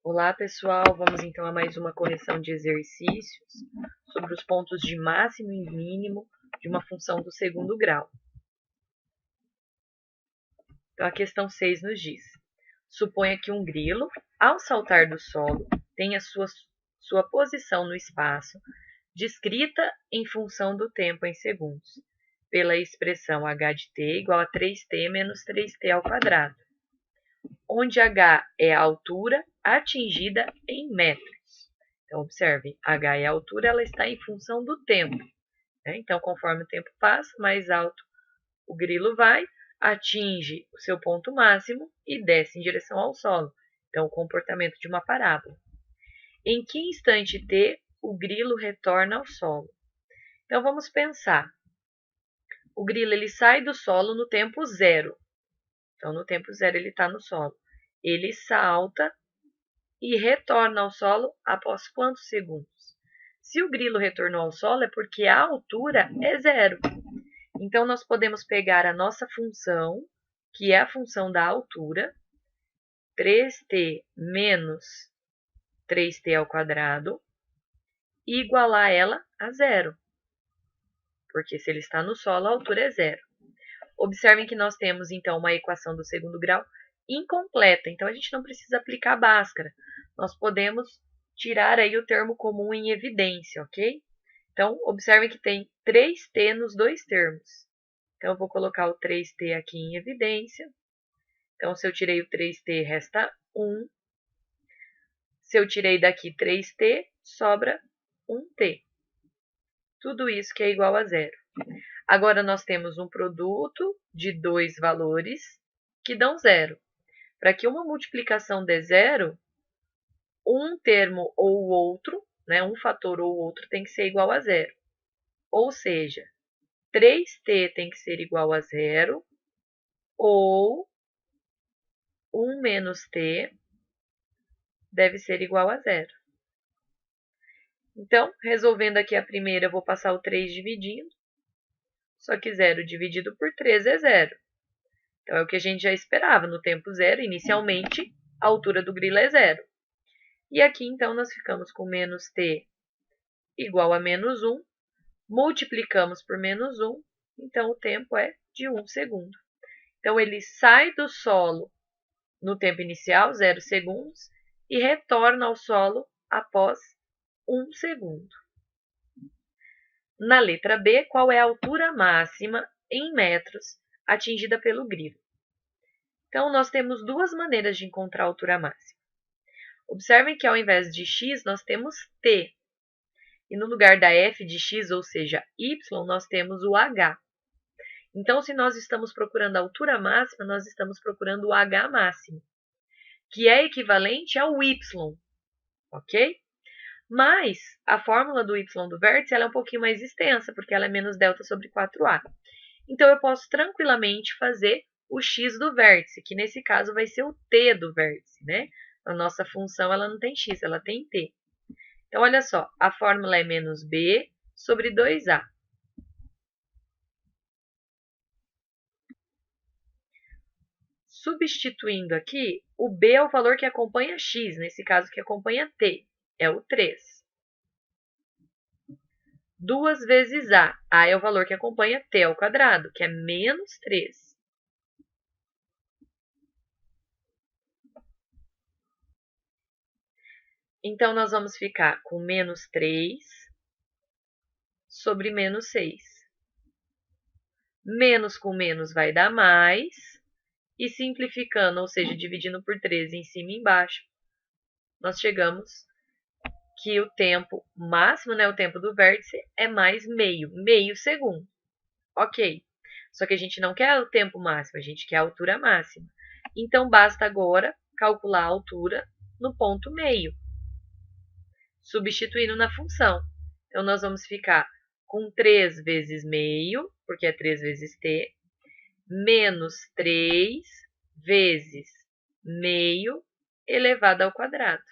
Olá, pessoal! Vamos então a mais uma correção de exercícios sobre os pontos de máximo e mínimo de uma função do segundo grau. Então, a questão 6 nos diz: suponha que um grilo, ao saltar do solo, tenha sua posição no espaço descrita em função do tempo em segundos, pela expressão h de t igual a 3t menos 3t ao quadrado, onde h é a altura atingida em metros. Então, observem, h é a altura, ela está em função do tempo. Né? Então, conforme o tempo passa, mais alto o grilo vai, atinge o seu ponto máximo e desce em direção ao solo. Então, o comportamento de uma parábola. Em que instante t o grilo retorna ao solo? Então, vamos pensar. O grilo ele sai do solo no tempo zero. Então, no tempo zero ele está no solo. Ele salta e retorna ao solo após quantos segundos? Se o grilo retornou ao solo é porque a altura é zero. Então, nós podemos pegar a nossa função, que é a função da altura, 3t menos 3t ao quadrado, e igualar ela a zero. Porque se ele está no solo, a altura é zero. Observem que nós temos, então, uma equação do segundo grau incompleta. Então, a gente não precisa aplicar Bhaskara. Nós podemos tirar aí o termo comum em evidência, ok? Então, observem que tem 3t nos dois termos. Então, eu vou colocar o 3t aqui em evidência. Então, se eu tirei o 3t, resta 1. Se eu tirei daqui 3t, sobra 1t. Tudo isso que é igual a zero. Agora, nós temos um produto de dois valores que dão zero. Para que uma multiplicação dê zero, um termo ou outro, né, um fator ou outro, tem que ser igual a zero. Ou seja, 3t tem que ser igual a zero, ou 1 menos t deve ser igual a zero. Então, resolvendo aqui a primeira, eu vou passar o 3 dividindo. Só que 0 dividido por 3 é zero. Então, é o que a gente já esperava. No tempo zero, inicialmente, a altura do grilo é zero. E aqui, então, nós ficamos com menos t igual a menos 1. Multiplicamos por menos 1. Então, o tempo é de 1 segundo. Então, ele sai do solo no tempo inicial, 0 segundos, e retorna ao solo após 1 segundo. Na letra B, qual é a altura máxima em metros atingida pelo grilo? Então, nós temos duas maneiras de encontrar a altura máxima. Observem que ao invés de x, nós temos t. E no lugar da f de x, ou seja, y, nós temos o h. Então, se nós estamos procurando a altura máxima, nós estamos procurando o h máximo, que é equivalente ao y, ok? Mas a fórmula do y do vértice ela é um pouquinho mais extensa, porque ela é menos delta sobre 4a. Então, eu posso tranquilamente fazer o x do vértice, que nesse caso vai ser o t do vértice, né? A nossa função ela não tem x, ela tem t. Então, olha só, a fórmula é menos b sobre 2a. Substituindo aqui, o b é o valor que acompanha x, nesse caso que acompanha t, é o 3. 2 vezes a é o valor que acompanha t ao quadrado, que é menos 3. Então, nós vamos ficar com menos 3 sobre menos 6. Menos com menos vai dar mais. E simplificando, ou seja, dividindo por 3 em cima e embaixo, nós chegamos que o tempo máximo, né, o tempo do vértice, é mais meio segundo. Ok. Só que a gente não quer o tempo máximo, a gente quer a altura máxima. Então, basta agora calcular a altura no ponto meio, substituindo na função. Então, nós vamos ficar com 3 vezes meio, porque é 3 vezes t, menos 3 vezes meio elevado ao quadrado.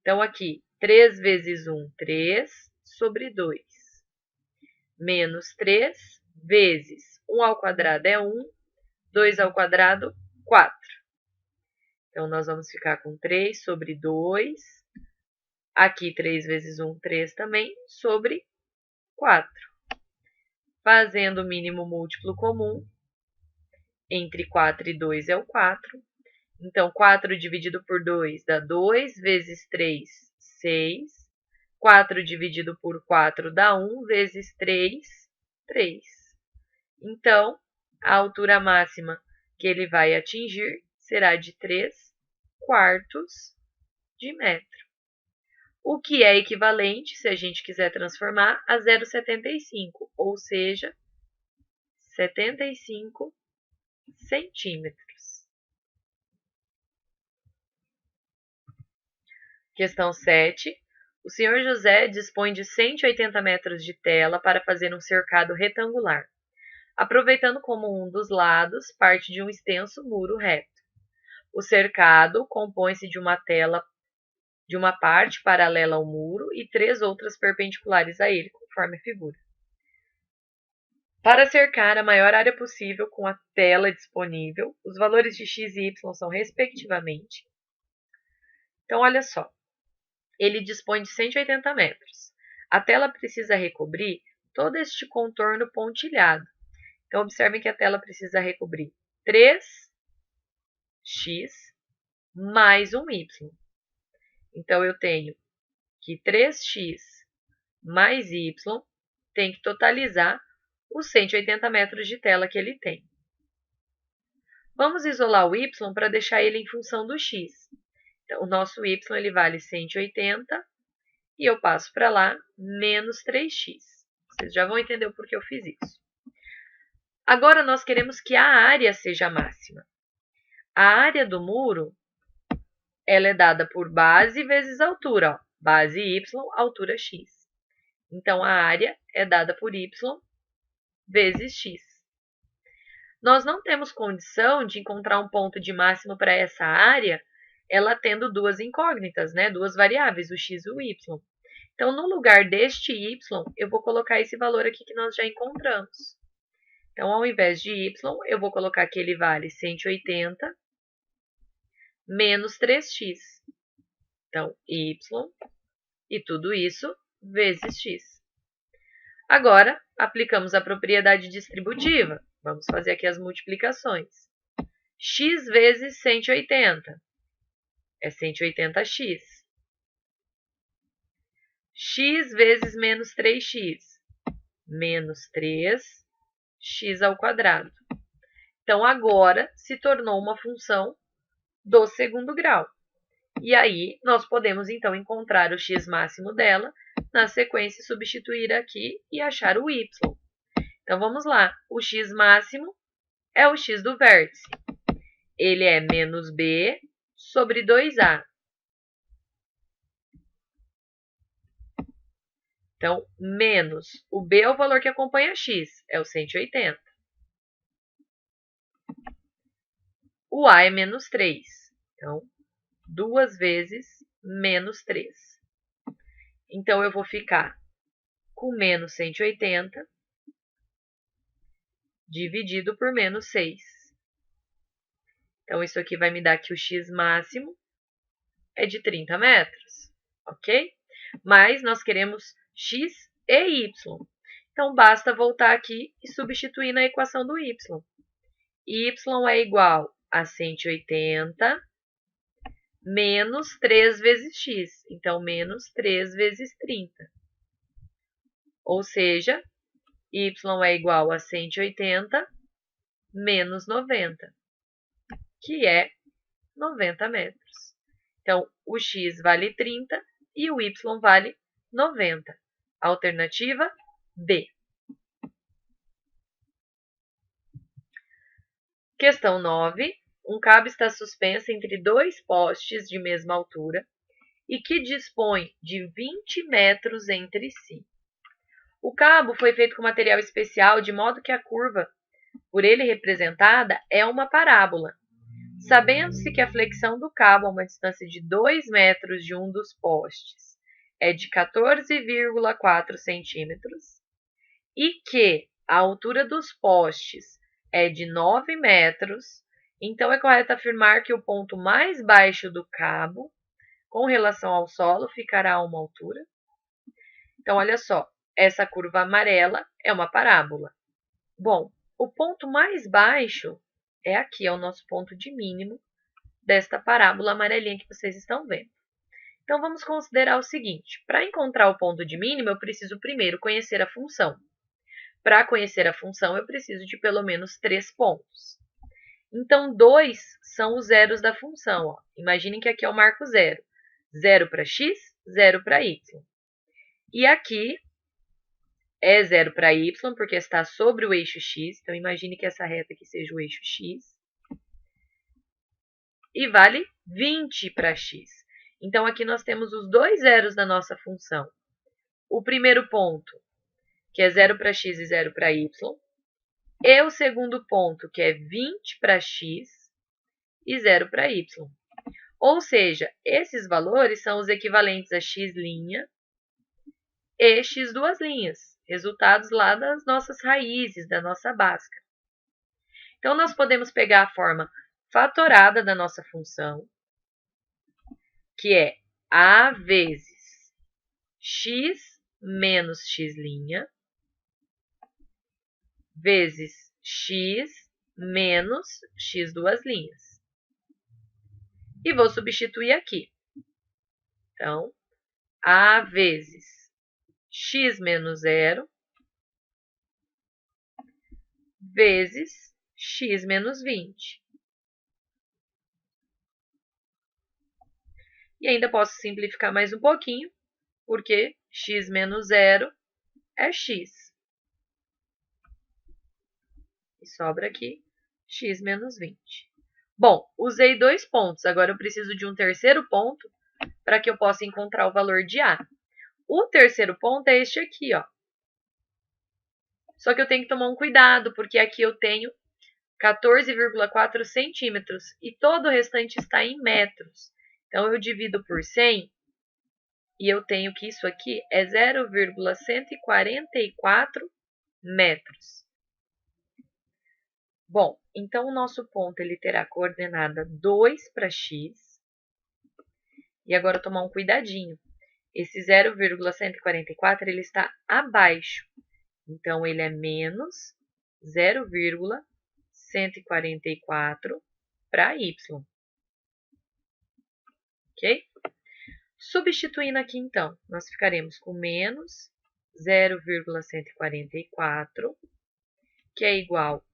Então, aqui, 3 vezes 1, 3 sobre 2. Menos 3 vezes 1 ao quadrado é 1, 2 ao quadrado, 4. Então, nós vamos ficar com 3 sobre 2. Aqui, 3 vezes 1, 3 também, sobre 4. Fazendo o mínimo múltiplo comum, entre 4 e 2 é o 4. Então, 4 dividido por 2 dá 2 vezes 3, 6. 4 dividido por 4 dá 1 vezes 3, 3. Então, a altura máxima que ele vai atingir será de 3 quartos de metro. O que é equivalente, se a gente quiser transformar, a 0,75, ou seja, 75 centímetros. Questão 7. O senhor José dispõe de 180 metros de tela para fazer um cercado retangular, aproveitando como um dos lados parte de um extenso muro reto. O cercado compõe-se de uma tela de uma parte paralela ao muro e 3 outras perpendiculares a ele, conforme a figura. Para cercar a maior área possível com a tela disponível, os valores de x e y são respectivamente. Então, olha só. Ele dispõe de 180 metros. A tela precisa recobrir todo este contorno pontilhado. Então, observem que a tela precisa recobrir 3x mais um y. Então, eu tenho que 3x mais y tem que totalizar os 180 metros de tela que ele tem. Vamos isolar o y para deixar ele em função do x. Então, o nosso y ele vale 180 e eu passo para lá menos 3x. Vocês já vão entender o porquê eu fiz isso. Agora, nós queremos que a área seja máxima. A área do muro ela é dada por base vezes altura. Ó. Base y, altura x. Então, a área é dada por y vezes x. Nós não temos condição de encontrar um ponto de máximo para essa área, ela tendo duas incógnitas, né? Duas variáveis, o x e o y. Então, no lugar deste y, eu vou colocar esse valor aqui que nós já encontramos. Então, ao invés de y, eu vou colocar que ele vale 180 menos 3x. Então, y e tudo isso vezes x. Agora, aplicamos a propriedade distributiva. Vamos fazer aqui as multiplicações. X vezes 180 é 180x. X vezes menos 3x, menos 3x ao quadrado. Então, agora se tornou uma função do segundo grau. E aí, nós podemos, então, encontrar o x máximo dela, na sequência, substituir aqui e achar o y. Então, vamos lá. O x máximo é o x do vértice. Ele é menos b sobre 2a. Então, menos o b é o valor que acompanha x, é o 180. O a é menos 3. Então, 2 vezes menos 3. Então, eu vou ficar com menos 180 dividido por menos 6. Então, isso aqui vai me dar que o x máximo é de 30 metros, ok? Mas nós queremos x e y. Então, basta voltar aqui e substituir na equação do y. Y é igual a 180 menos 3 vezes x. Então, menos 3 vezes 30. Ou seja, y é igual a 180 menos 90, que é 90 metros. Então, o x vale 30 e o y vale 90. Alternativa D. Questão 9. Um cabo está suspenso entre 2 postes de mesma altura e que dispõe de 20 metros entre si. O cabo foi feito com material especial, de modo que a curva por ele representada é uma parábola. Sabendo-se que a flexão do cabo a uma distância de 2 metros de um dos postes é de 14,4 centímetros e que a altura dos postes é de 9 metros Então, é correto afirmar que o ponto mais baixo do cabo, com relação ao solo, ficará a uma altura. Então, olha só, essa curva amarela é uma parábola. Bom, o ponto mais baixo é aqui, é o nosso ponto de mínimo desta parábola amarelinha que vocês estão vendo. Então, vamos considerar o seguinte. Para encontrar o ponto de mínimo, eu preciso primeiro conhecer a função. Para conhecer a função, eu preciso de pelo menos 3 pontos. Então, 2 são os zeros da função. Ó. Imaginem que aqui é o marco zero. 0 para x, 0 para y. E aqui é 0 para y, porque está sobre o eixo x. Então, imagine que essa reta aqui seja o eixo x. E vale 20 para x. Então, aqui nós temos os 2 zeros da nossa função. O primeiro ponto, que é 0 para x e 0 para y. E o segundo ponto, que é 20 para x e 0 para y. Ou seja, esses valores são os equivalentes a x' e x duas linhas, resultados lá das nossas raízes, da nossa Bhaskara. Então, nós podemos pegar a forma fatorada da nossa função, que é a vezes x menos x', vezes x menos x duas linhas. E vou substituir aqui. Então, a vezes x menos 0 vezes x menos 20. E ainda posso simplificar mais um pouquinho, porque x menos 0 é x. E sobra aqui x menos 20. Bom, usei 2 pontos. Agora eu preciso de um terceiro ponto para que eu possa encontrar o valor de A. O terceiro ponto é este aqui, ó. Só que eu tenho que tomar um cuidado, porque aqui eu tenho 14,4 centímetros e todo o restante está em metros. Então, eu divido por 100 e eu tenho que isso aqui é 0,144 metros. Bom, então o nosso ponto ele terá coordenada 2 para x. E agora tomar um cuidadinho. Esse 0,144 ele está abaixo. Então, ele é menos 0,144 para y. Ok? Substituindo aqui, então, nós ficaremos com menos 0,144, que é igual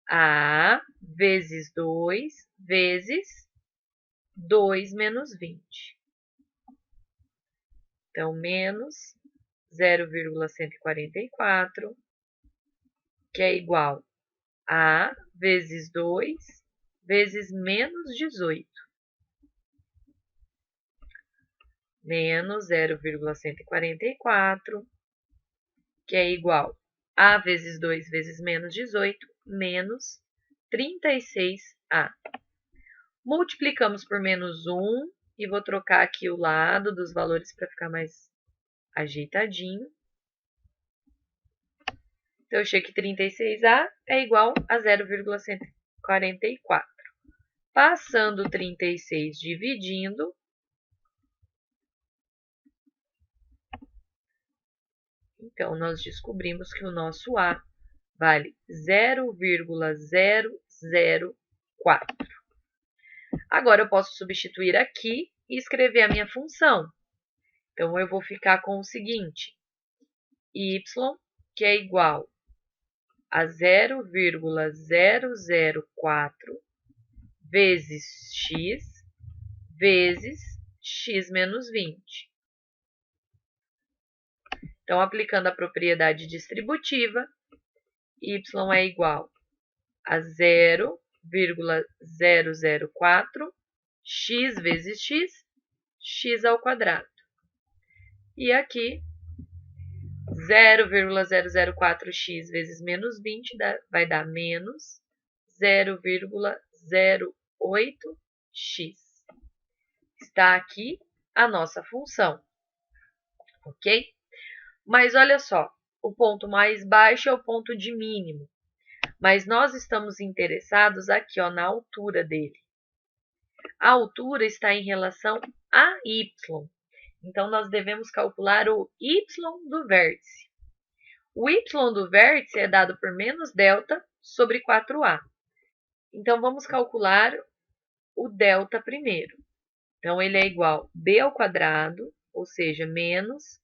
a vezes 2 vezes 2 menos 20. Então, menos 0,144, que é igual a vezes 2 vezes menos 18. Menos 0,144, que é igual a vezes 2 vezes menos 18, menos 36A. Multiplicamos por menos 1 e vou trocar aqui o lado dos valores para ficar mais ajeitadinho. Então, eu achei que 36A é igual a 0,144. Passando 36 dividindo, então, nós descobrimos que o nosso A vale 0,004. Agora, eu posso substituir aqui e escrever a minha função. Então, eu vou ficar com o seguinte, y, que é igual a 0,004 vezes x menos 20. Então, aplicando a propriedade distributiva, y é igual a 0,004 x vezes x ao quadrado. E aqui, 0,004x vezes menos 20 vai dar menos 0,08x. Está aqui a nossa função, ok? Mas olha só, o ponto mais baixo é o ponto de mínimo. Mas nós estamos interessados aqui, ó, na altura dele. A altura está em relação a y. Então, nós devemos calcular o y do vértice. O y do vértice é dado por menos delta sobre 4a. Então, vamos calcular o delta primeiro. Então, ele é igual a b ao quadrado, ou seja, menos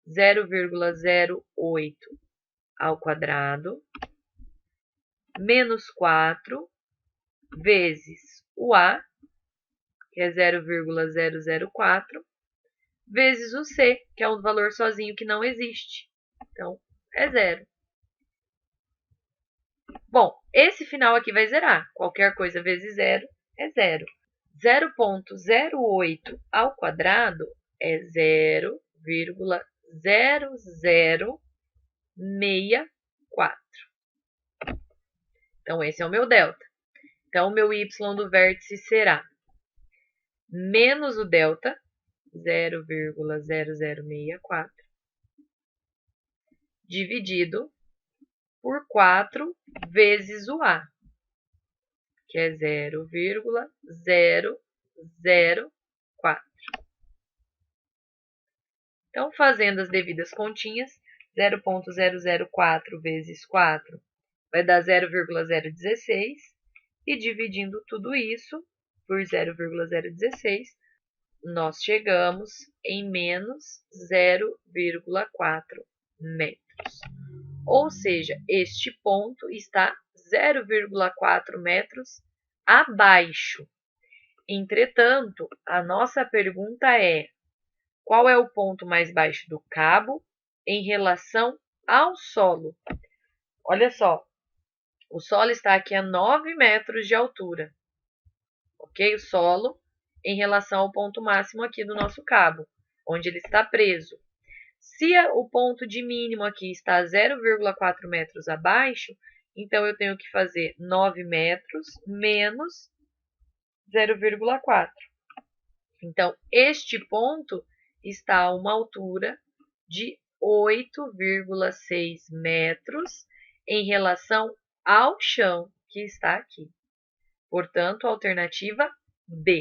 0,08 ao quadrado, menos 4 vezes o a, que é 0,004, vezes o c, que é um valor sozinho que não existe. Então, é 0. Bom, esse final aqui vai zerar. Qualquer coisa vezes 0 é 0. 0,08 ao quadrado é 0,0064. Então, esse é o meu delta. Então, o meu y do vértice será menos o delta, 0,0064, dividido por 4 vezes o a, que é 0,004. Então, fazendo as devidas continhas, 0,004 vezes 4 vai dar 0,016, e dividindo tudo isso por 0,016, nós chegamos em menos 0,4 metros. Ou seja, este ponto está 0,4 metros abaixo. Entretanto, a nossa pergunta é: qual é o ponto mais baixo do cabo em relação ao solo? Olha só, o solo está aqui a 9 metros de altura, ok? O solo em relação ao ponto máximo aqui do nosso cabo, onde ele está preso. Se o ponto de mínimo aqui está 0,4 metros abaixo, então eu tenho que fazer 9 metros menos 0,4. Então, este ponto está a uma altura de 8,6 metros em relação ao chão que está aqui. Portanto, a alternativa B.